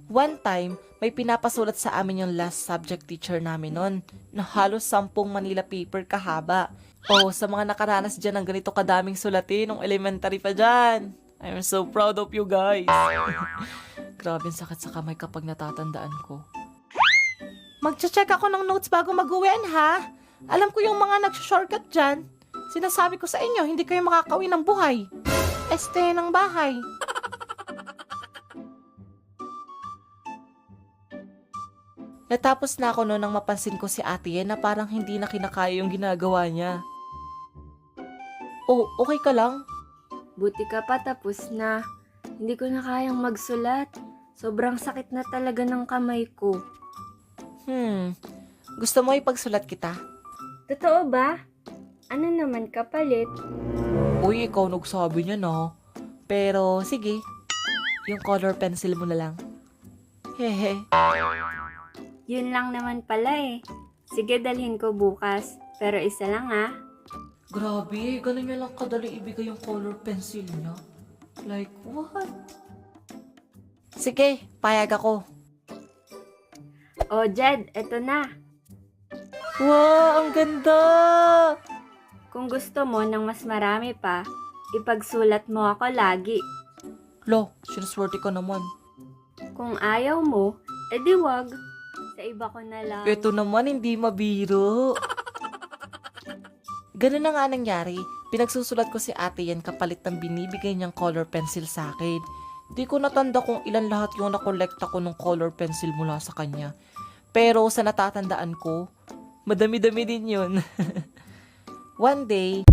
One time, may pinapasulat sa amin yung last subject teacher namin nun, na halos 10 Manila paper kahaba. Oh, sa mga nakaranas dyan ng ganito kadaming sulatin, nung elementary pa dyan. I'm so proud of you guys. Grabe, sakit sa kamay kapag natatandaan ko. Magche-check ako ng notes bago mag-uwian, ha? Alam ko yung mga nag-shortcut dyan. Sinasabi ko sa inyo, hindi kayo makakauwi ng buhay. Ng bahay. Natapos na ako noon nang mapansin ko si Ate Yen na parang hindi na kinakaya yung ginagawa niya. Oh, okay ka lang? Buti ka pa tapos na. Hindi ko na kayang magsulat. Sobrang sakit na talaga ng kamay ko. Gusto mo ipagsulat kita? Totoo ba? Ano naman kapalit? Uy, ikaw nagsabi niya na. Pero, sige. Yung color pencil mo na lang. Hehe. Yun lang naman pala eh. Sige, dalhin ko bukas. Pero isa lang ah. Grabe, ganun niya lang kadali ibigay yung color pencil niya. Like, what? Sige, payag ako. Oh, Jed, eto na. Wow, ang ganda! Kung gusto mo ng mas marami pa, ipagsulat mo ako lagi. Lo, sinuswerte ka naman. Kung ayaw mo, edi wag. Sa iba ko na lang. Ito naman, hindi mabiro. Ganun na nga nangyari. Pinagsusulat ko si Ate Yen kapalit ng binibigay niyang color pencil sa akin. Di ko natanda kung ilan lahat yung nakolekta ko ng color pencil mula sa kanya. Pero sa natatandaan ko, madami-dami din yun. One day,